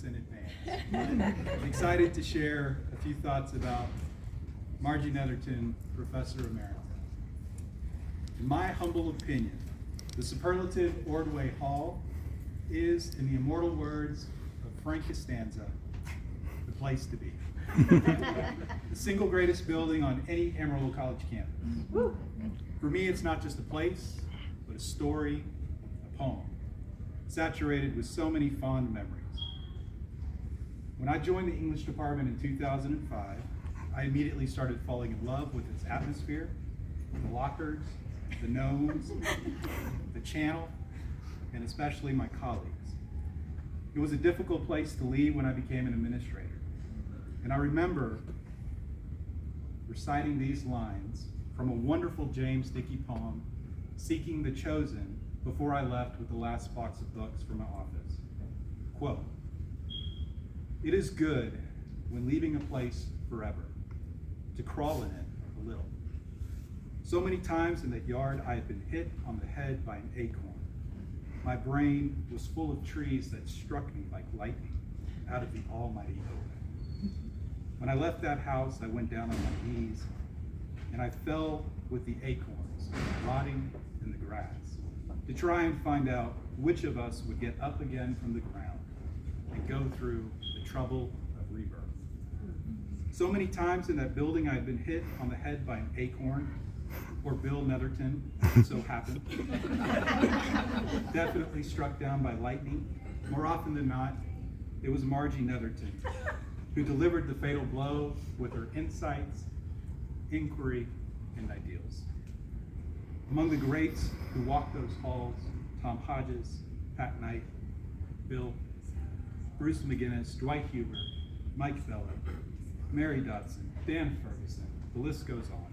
in advance. I'm excited to share a few thoughts about Margie Netherton, Professor Emeritus. In my humble opinion, the superlative Ordway Hall is, in the immortal words of Frank Costanza, the place to be. The single greatest building on any Amarillo College campus. For me, it's not just a place, but a story, a poem, saturated with so many fond memories. When I joined the English department in 2005, I immediately started falling in love with its atmosphere, the lockers, the gnomes, the channel, and especially my colleagues. It was a difficult place to leave when I became an administrator. And I remember reciting these lines from a wonderful James Dickey poem, Seeking the Chosen, before I left with the last box of books from my office. Quote, "It is good, when leaving a place forever, to crawl in it a little. So many times in that yard I had been hit on the head by an acorn. My brain was full of trees that struck me like lightning out of the almighty oak. When I left that house, I went down on my knees, and I fell with the acorns rotting in the grass to try and find out which of us would get up again from the ground and go through the trouble of rebirth. So many times in that building I had been hit on the head by an acorn, or Bill Netherton, so happened. Definitely struck down by lightning. More often than not, it was Margie Netherton who delivered the fatal blow with her insights, inquiry, and ideals. Among the greats who walked those halls, Tom Hodges, Pat Knight, Bill, Bruce McGinnis, Dwight Huber, Mike Feller, Mary Dodson, Dan Ferguson, the list goes on.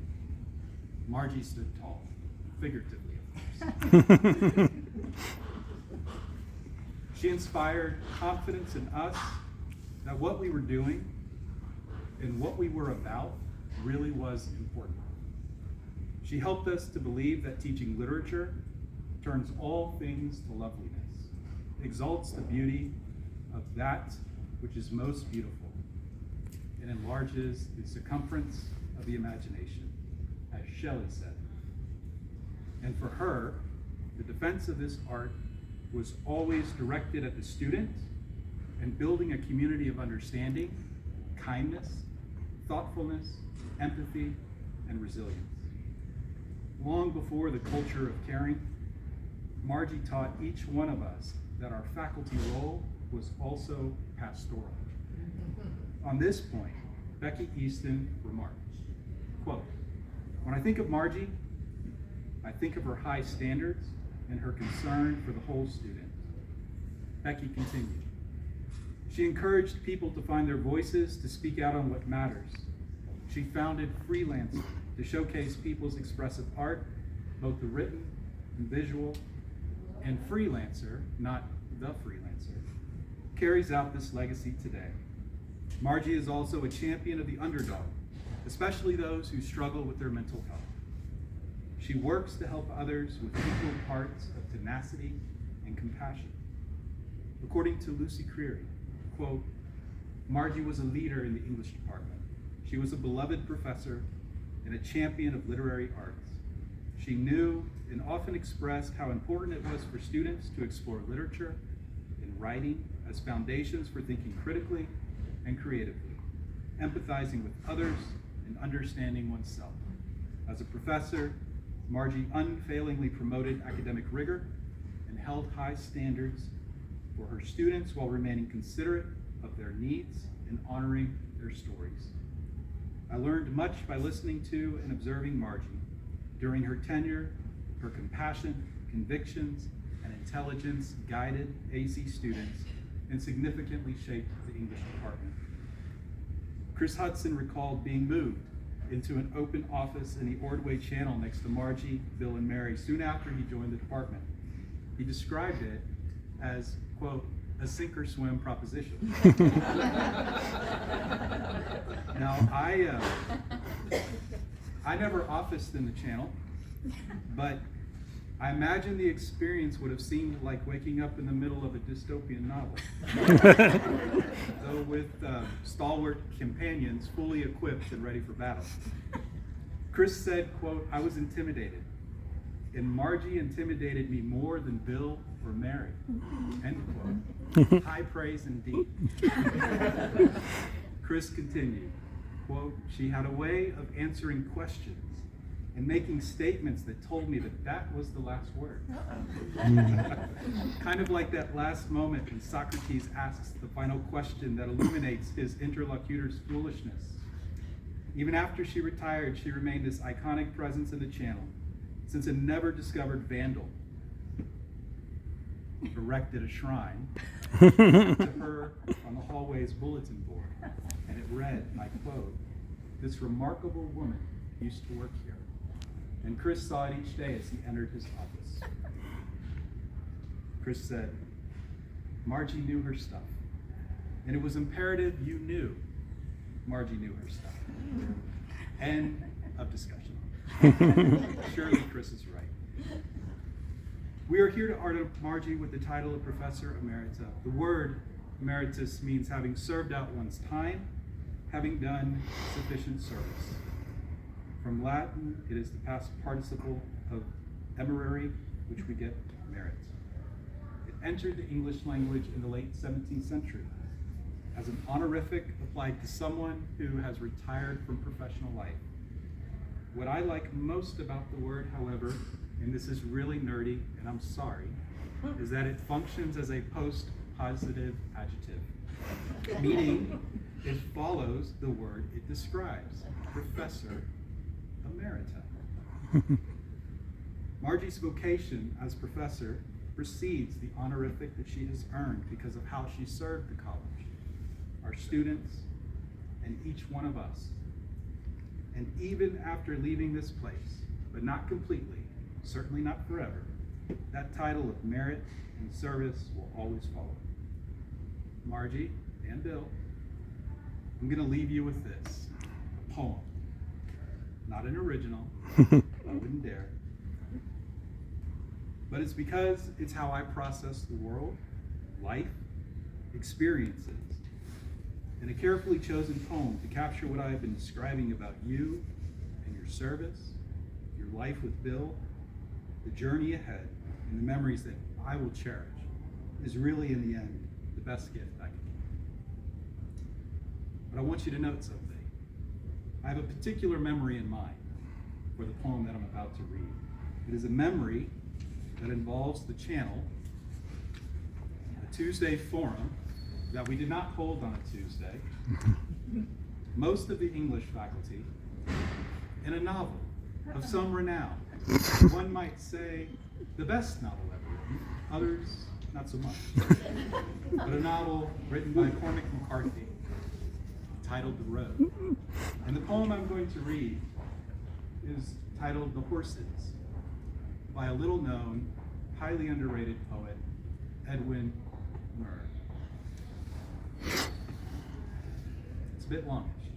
Margie stood tall, figuratively, of course. She inspired confidence in us that what we were doing and what we were about really was important. She helped us to believe that teaching literature turns all things to loveliness, exalts the beauty of that which is most beautiful, and enlarges the circumference of the imagination, as Shelley said. And for her, the defense of this art was always directed at the student and building a community of understanding, kindness, thoughtfulness, empathy, and resilience. Long before the culture of caring, Margie taught each one of us that our faculty role was also pastoral. On this point, Becky Easton remarked, quote, "When I think of Margie, I think of her high standards and her concern for the whole student." Becky continued, "She encouraged people to find their voices, to speak out on what matters. She founded Freelancer to showcase people's expressive art, both the written and visual, and Freelancer, not the Freelancer, carries out this legacy today. Margie is also a champion of the underdog, especially those who struggle with their mental health. She works to help others with equal parts of tenacity and compassion. According to Lucy Creary, quote, Margie was a leader in the English department. She was a beloved professor and a champion of literary arts. She knew and often expressed how important it was for students to explore literature and writing as foundations for thinking critically and creatively, empathizing with others and understanding oneself. As a professor, Margie unfailingly promoted academic rigor and held high standards for her students while remaining considerate of their needs and honoring their stories. I learned much by listening to and observing Margie. During her tenure, her compassion, convictions, and intelligence guided AC students and significantly shaped the English department. Chris Hudson recalled being moved into an open office in the Ordway Channel next to Margie, Bill, and Mary soon after he joined the department. He described it as, quote, a sink or swim proposition. Now, I never officed in the Channel, but I imagine the experience would have seemed like waking up in the middle of a dystopian novel. with stalwart companions fully equipped and ready for battle. Chris said, quote, "I was intimidated, and Margie intimidated me more than Bill or Mary," end quote. High praise indeed. Chris continued, quote, "She had a way of answering questions and making statements that told me that was the last word." Kind of like that last moment when Socrates asks the final question that illuminates his interlocutor's foolishness. Even after she retired, she remained this iconic presence in the channel, since a never-discovered vandal erected a shrine to her on the hallway's bulletin board, and it read, and I quote, "This remarkable woman used to work here." And Chris saw it each day as he entered his office. Chris said, "Margie knew her stuff, and it was imperative you knew Margie knew her stuff." End of discussion. Surely Chris is right. We are here to honor Margie with the title of Professor Emerita. The word emeritus means having served out one's time, having done sufficient service. From Latin, it is the past participle of emerere, which we get merit. It entered the English language in the late 17th century as an honorific applied to someone who has retired from professional life. What I like most about the word, however, and this is really nerdy, and I'm sorry, is that it functions as a post-positive adjective, meaning it follows the word it describes, Professor Emerita. Margie's vocation as professor precedes the honorific that she has earned because of how she served the college, our students, and each one of us. And even after leaving this place, but not completely, certainly not forever, that title of merit and service will always follow. Margie and Bill, I'm going to leave you with this, a poem. Not an original, I wouldn't dare. But it's because it's how I process the world, life, experiences, in a carefully chosen poem to capture what I have been describing about you and your service, your life with Bill, the journey ahead, and the memories that I will cherish, is really, in the end, the best gift I can give. But I want you to note something. I have a particular memory in mind for the poem that I'm about to read. It is a memory that involves the channel, a Tuesday forum that we did not hold on a Tuesday, most of the English faculty, and a novel of some renown. One might say the best novel ever written, others not so much. But a novel written by Cormac McCarthy, titled The Road. And the poem I'm going to read is titled The Horses, by a little-known, highly underrated poet, Edwin Murray. It's a bit longish.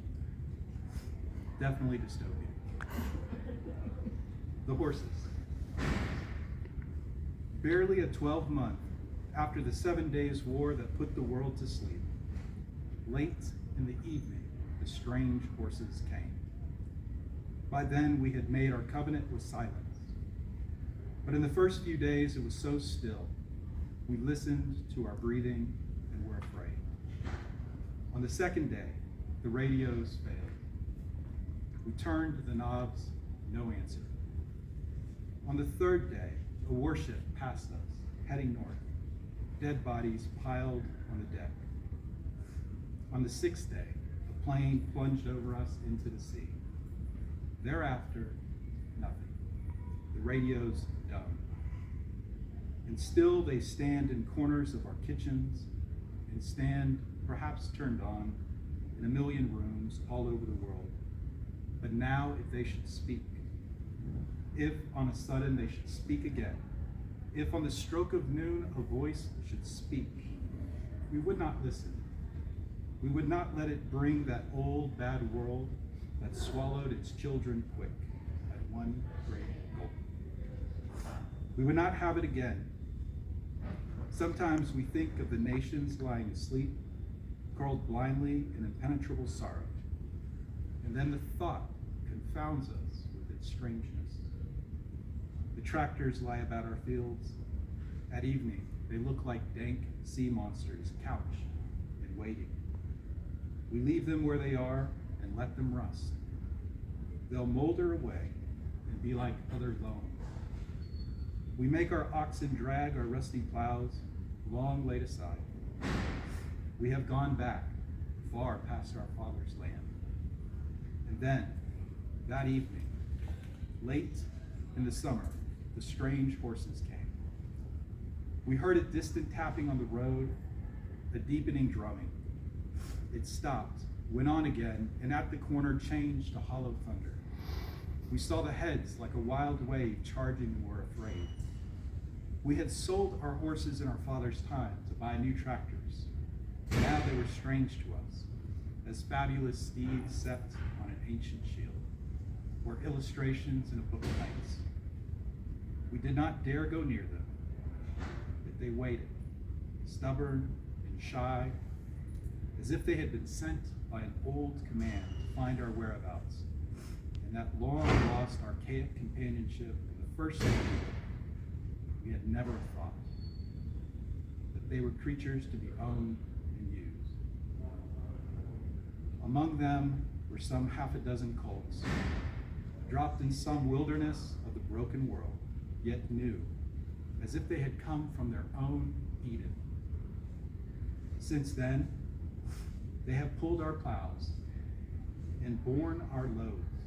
Definitely dystopian. The Horses. Barely a 12-month after the 7 days war that put the world to sleep, late in the evening, the strange horses came. By then, we had made our covenant with silence. But in the first few days, it was so still. We listened to our breathing and were afraid. On the second day, the radios failed. We turned to the knobs, no answer. On the third day, a warship passed us, heading north. Dead bodies piled on the deck. On the sixth day, a plane plunged over us into the sea. Thereafter, nothing. The radio's dumb. And still they stand in corners of our kitchens and stand, perhaps turned on, in a million rooms all over the world. But now if they should speak, if on a sudden they should speak again, if on the stroke of noon a voice should speak, we would not listen. We would not let it bring that old bad world that swallowed its children quick at one great gulp. We would not have it again. Sometimes we think of the nations lying asleep, curled blindly in impenetrable sorrow. And then the thought confounds us with its strangeness. The tractors lie about our fields. At evening, they look like dank sea monsters couched and waiting. We leave them where they are and let them rust. They'll molder away and be like other loam. We make our oxen drag our rusty plows, long laid aside. We have gone back, far past our father's land. And then, that evening, late in the summer, the strange horses came. We heard a distant tapping on the road, a deepening drumming. It stopped, went on again, and at the corner changed to hollow thunder. We saw the heads like a wild wave charging and were afraid. We had sold our horses in our father's time to buy new tractors. Now they were strange to us, as fabulous steeds set on an ancient shield, or illustrations in a book of knights. We did not dare go near them, but they waited, stubborn and shy, as if they had been sent by an old command to find our whereabouts, and that long-lost archaic companionship in the first century we had never thought, that they were creatures to be owned and used. Among them were some half a dozen colts, dropped in some wilderness of the broken world, yet new, as if they had come from their own Eden. Since then, they have pulled our plows and borne our loads.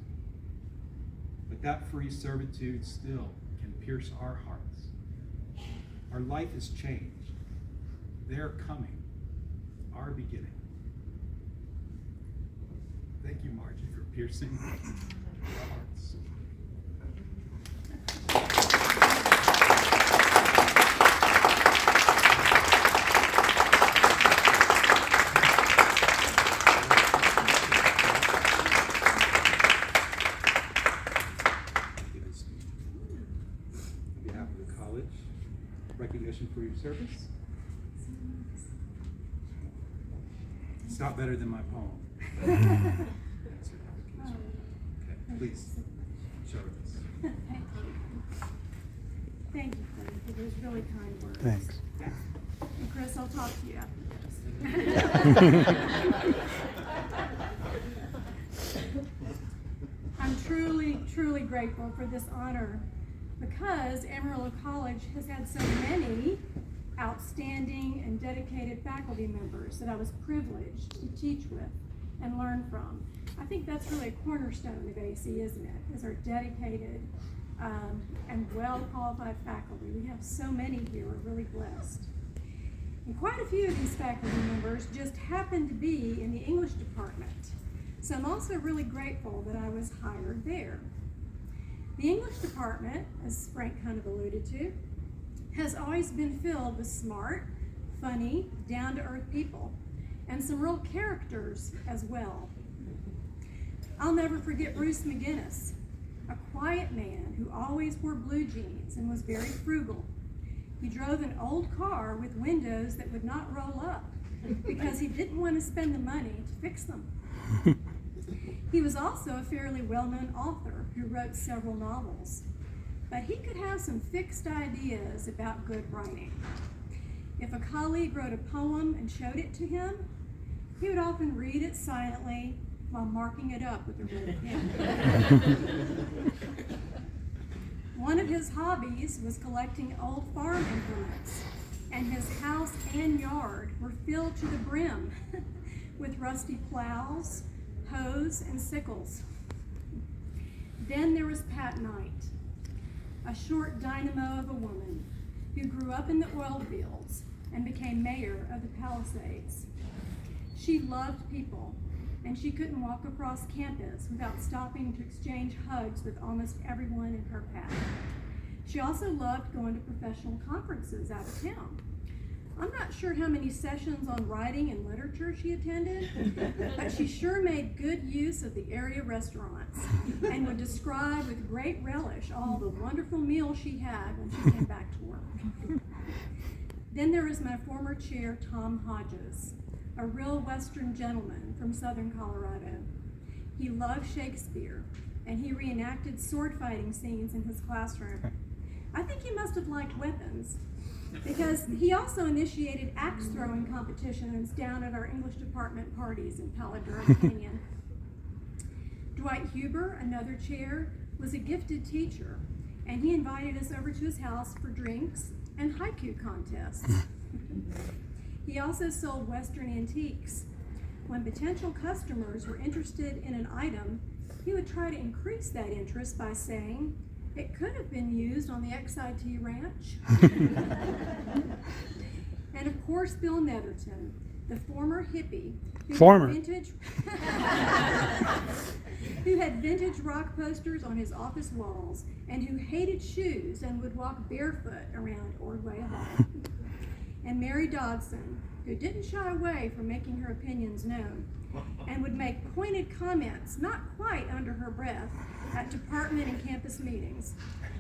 But that free servitude still can pierce our hearts. Our life is changed. They're coming, our beginning. Thank you, Margie, for piercing our hearts. On behalf of the college, recognition for your service. It's not better than my poem. Okay, please, show us. Thank you, Frank, for those really kind words. Thanks. And Chris, I'll talk to you after this. I'm truly grateful for this honor because Amarillo College has had so many outstanding and dedicated faculty members that I was privileged to teach with and learn from. I think that's really a cornerstone of AC, isn't it? Is our dedicated and well-qualified faculty. We have so many here. We're really blessed. And quite a few of these faculty members just happen to be in the English department. So I'm also really grateful that I was hired there. The English department, as Frank kind of alluded to, has always been filled with smart, funny, down-to-earth people, and some real characters as well. I'll never forget Bruce McGinnis, a quiet man who always wore blue jeans and was very frugal. He drove an old car with windows that would not roll up because he didn't want to spend the money to fix them. He was also a fairly well-known author who wrote several novels, but he could have some fixed ideas about good writing. If a colleague wrote a poem and showed it to him, he would often read it silently while marking it up with a red pen. One of his hobbies was collecting old farm implements, and his house and yard were filled to the brim with rusty plows, hoes, and sickles. Then there was Pat Knight, a short dynamo of a woman who grew up in the oil fields and became mayor of the Palisades. She loved people, and she couldn't walk across campus without stopping to exchange hugs with almost everyone in her path. She also loved going to professional conferences out of town. I'm not sure how many sessions on writing and literature she attended, but she sure made good use of the area restaurants and would describe with great relish all the wonderful meals she had when she came back to work. Then there is my former chair, Tom Hodges, a real Western gentleman from Southern Colorado. He loved Shakespeare, and he reenacted sword fighting scenes in his classroom. I think he must have liked weapons, because he also initiated axe throwing competitions down at our English department parties in Palo Duro Canyon. Dwight Huber, another chair, was a gifted teacher, and he invited us over to his house for drinks and haiku contests. He also sold Western antiques. When potential customers were interested in an item, he would try to increase that interest by saying, "It could have been used on the XIT ranch." And of course, Bill Netherton, the former hippie who had vintage rock posters on his office walls and who hated shoes and would walk barefoot around Ordway Hall. And Mary Dodson, who didn't shy away from making her opinions known and would make pointed comments, not quite under her breath, at department and campus meetings,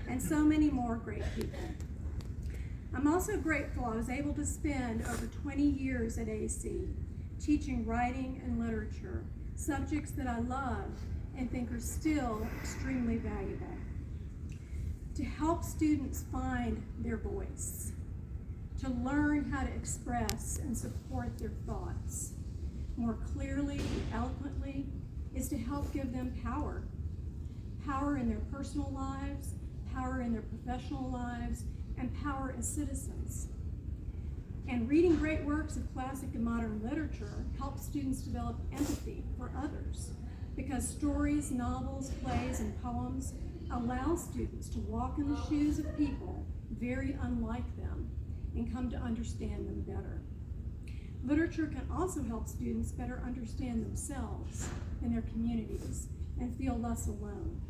and so many more great people. I'm also grateful I was able to spend over 20 years at AC, teaching writing and literature, subjects that I love and think are still extremely valuable, to help students find their voice, to learn how to express and support their thoughts more clearly, eloquently, is to help give them power. Power in their personal lives, power in their professional lives, and power as citizens. And reading great works of classic and modern literature helps students develop empathy for others, because stories, novels, plays, and poems allow students to walk in the shoes of people very unlike them and come to understand them better. Literature can also help students better understand themselves and their communities and feel less alone.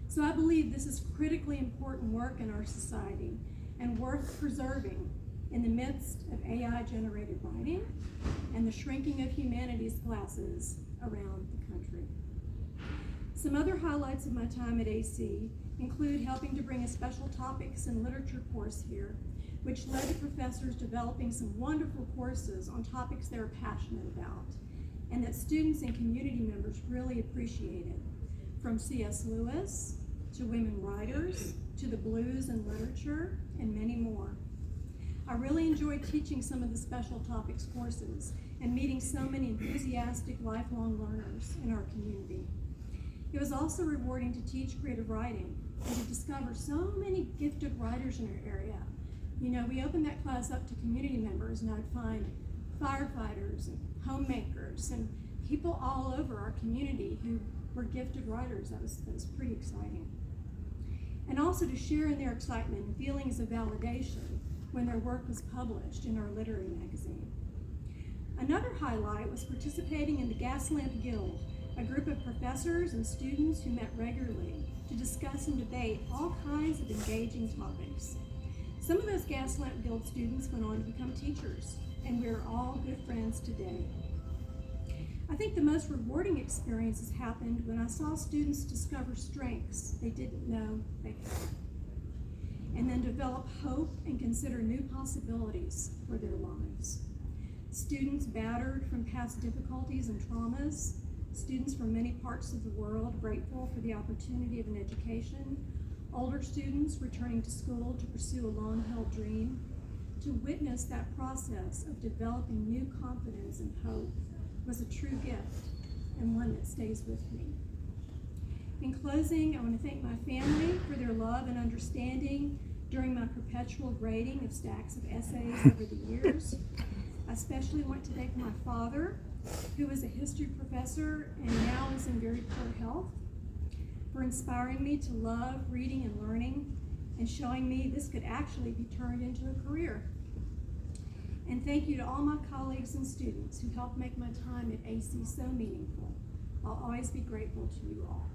So I believe this is critically important work in our society and worth preserving in the midst of AI-generated writing and the shrinking of humanities classes around the country. Some other highlights of my time at AC include helping to bring a special topics and literature course here, which led to professors developing some wonderful courses on topics they were passionate about and that students and community members really appreciated, from C.S. Lewis to women writers to the blues and literature and many more. I really enjoyed teaching some of the special topics courses and meeting so many enthusiastic lifelong learners in our community. It was also rewarding to teach creative writing and to discover so many gifted writers in our area. You know, we opened that class up to community members, and I'd find firefighters and homemakers and people all over our community who were gifted writers. That was pretty exciting. And also to share in their excitement and feelings of validation when their work was published in our literary magazine. Another highlight was participating in the Gas Lamp Guild, a group of professors and students who met regularly to discuss and debate all kinds of engaging topics. Some of those Gas Lamp Guild students went on to become teachers, and we're all good friends today. I think the most rewarding experiences happened when I saw students discover strengths they didn't know they had, and then develop hope and consider new possibilities for their lives. Students battered from past difficulties and traumas, students from many parts of the world grateful for the opportunity of an education, older students returning to school to pursue a long-held dream. To witness that process of developing new confidence and hope was a true gift and one that stays with me. In closing, I want to thank my family for their love and understanding during my perpetual grading of stacks of essays over the years. I especially want to thank my father, who was a history professor and now is in very poor health, for inspiring me to love reading and learning and showing me this could actually be turned into a career. And thank you to all my colleagues and students who helped make my time at AC so meaningful. I'll always be grateful to you all.